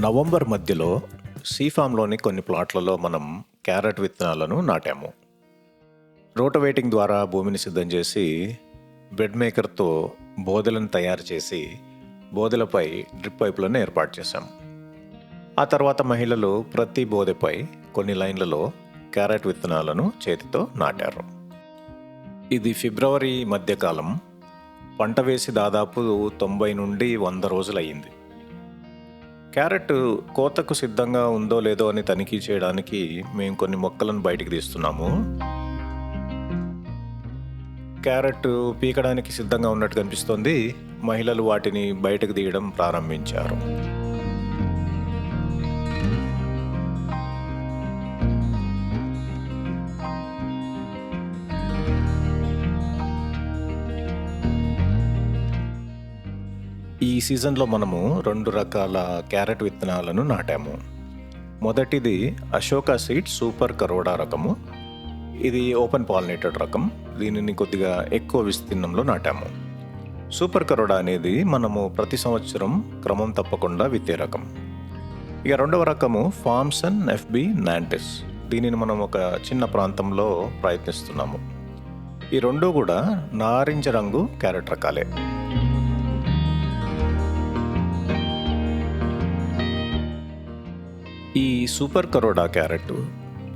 November మధ్యలో సీఫామ్లోని కొన్ని ప్లాట్లలో మనం క్యారెట్ విత్తనాలను నాటాము. రోటవేటింగ్ ద్వారా భూమిని సిద్ధం చేసి బెడ్ మేకర్తో బోదెలను తయారు చేసి బోదెలపై డ్రిప్ పైపులను ఏర్పాటు చేశాం. ఆ తర్వాత మహిళలు ప్రతి బోదెపై కొన్ని లైన్లలో క్యారెట్ విత్తనాలను చేతితో నాటారు. ఇది ఫిబ్రవరి మధ్యకాలం. పంట వేసి దాదాపు 90 నుండి 100 రోజులు అయ్యింది. క్యారెట్ కోతకు సిద్ధంగా ఉందో లేదో అని తనిఖీ చేయడానికి మేము కొన్ని మొక్కలను బయటికి తీస్తున్నాము. క్యారెట్ పీకడానికి సిద్ధంగా ఉన్నట్టు కనిపిస్తోంది. మహిళలు వాటిని బయటకు తీయడం ప్రారంభించారు. ఈ సీజన్లో మనము 2 రకాల క్యారెట్ విత్తనాలను నాటాము. మొదటిది అశోకా సీడ్ సూపర్ కరోడా రకము. ఇది ఓపెన్ పాలినేటెడ్ రకం. దీనిని కొద్దిగా ఎక్కువ విస్తీర్ణంలో నాటాము. సూపర్ కరోడా అనేది మనము ప్రతి సంవత్సరం క్రమం తప్పకుండా విత్తే రకం. ఇక రెండవ రకము ఫామ్సన్ ఎఫ్బి నాంటిస్. దీనిని మనం ఒక చిన్న ప్రాంతంలో ప్రయత్నిస్తున్నాము. ఈ రెండు కూడా నారింజ రంగు క్యారెట్ రకాలే. ఈ సూపర్ కరోడా క్యారెట్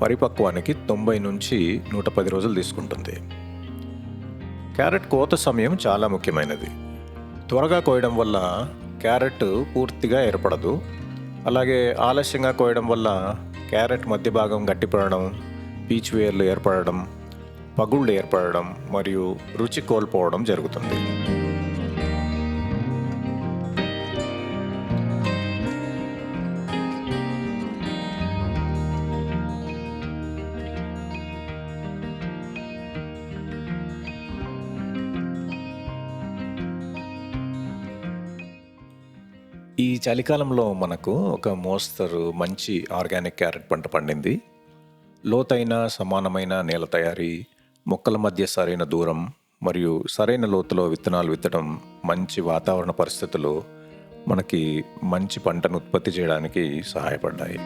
పరిపక్వానికి 90 నుంచి 110 రోజులు తీసుకుంటుంది. క్యారెట్ కోత సమయం చాలా ముఖ్యమైనది. త్వరగా కోయడం వల్ల క్యారెట్ పూర్తిగా ఏర్పడదు. అలాగే ఆలస్యంగా కోయడం వల్ల క్యారెట్ మధ్య భాగం గట్టిపడడం, పీచు వేర్లు ఏర్పడడం, పగుళ్ళు ఏర్పడడం మరియు రుచి కోల్పోవడం జరుగుతుంది. ఈ చలికాలంలో మనకు ఒక మోస్తరు మంచి ఆర్గానిక్ క్యారెట్ పంట పండింది. లోతైన సమానమైన నేల తయారీ, మొక్కల మధ్య సరైన దూరం మరియు సరైన లోతులో విత్తనాలు విత్తడం, మంచి వాతావరణ పరిస్థితులు మనకి మంచి పంటను ఉత్పత్తి చేయడానికి సహాయపడ్డాయి.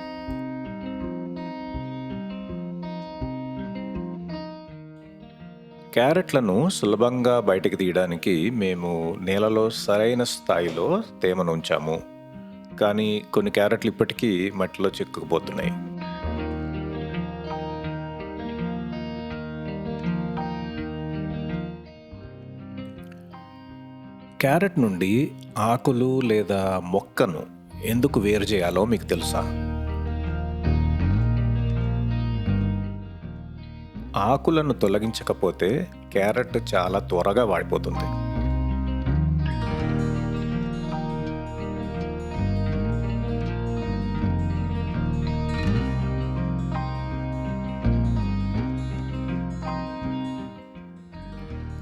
క్యారెట్లను సులభంగా బయటికి తీయడానికి మేము నేలలో సరైన స్థాయిలో తేమను ఉంచాము. కానీ కొన్ని క్యారెట్లు ఇప్పటికీ మట్టిలో చిక్కుకుపోతున్నాయి. క్యారెట్ నుండి ఆకులు లేదా మొక్కను ఎందుకు వేరు చేయాలో మీకు తెలుసా? ఆకులను తొలగించకపోతే క్యారెట్ చాలా త్వరగా వాడిపోతుంది.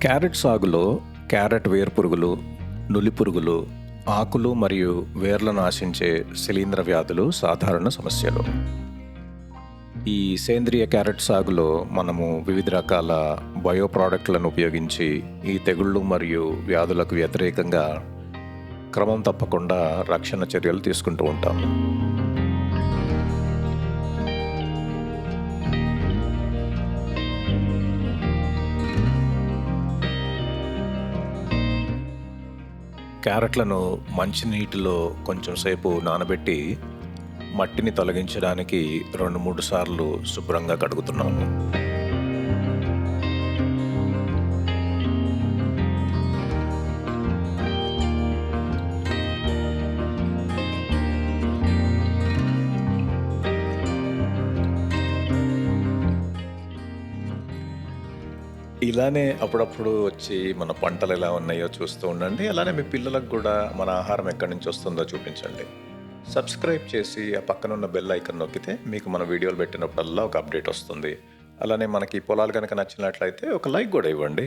క్యారెట్ సాగులో క్యారెట్ వేరుపురుగులు, నులిపురుగులు, ఆకులు మరియు వేర్లను ఆశించే శిలీంధ్ర వ్యాధులు సాధారణ సమస్యలు. ఈ సేంద్రియ క్యారెట్ సాగులో మనము వివిధ రకాల బయో ప్రోడక్ట్లను ఉపయోగించి ఈ తెగుళ్ళు మరియు వ్యాధులకు వ్యతిరేకంగా క్రమం తప్పకుండా రక్షణ చర్యలు తీసుకుంటూ ఉంటాము. క్యారెట్లను మంచినీటిలో కొంచెం సేపు నానబెట్టి మట్టిని తొలగించడానికి 2-3 సార్లు శుభ్రంగా కడుగుతున్నాము. ఇలానే అప్పుడప్పుడు వచ్చి మన పంటలు ఎలా ఉన్నాయో చూస్తూ ఉండండి. అలానే మీ పిల్లలకు కూడా మన ఆహారం ఎక్కడి నుంచి వస్తుందో చూపించండి. సబ్స్క్రైబ్ చేసి ఆ పక్కన ఉన్న బెల్ ఐకాన్ నొక్కితే మీకు మన వీడియోలు పెట్టినప్పుడల్లా ఒక అప్డేట్ వస్తుంది. అలానే మనకి పొలాలు కనుక నచ్చినట్లయితే ఒక లైక్ కూడా ఇవ్వండి.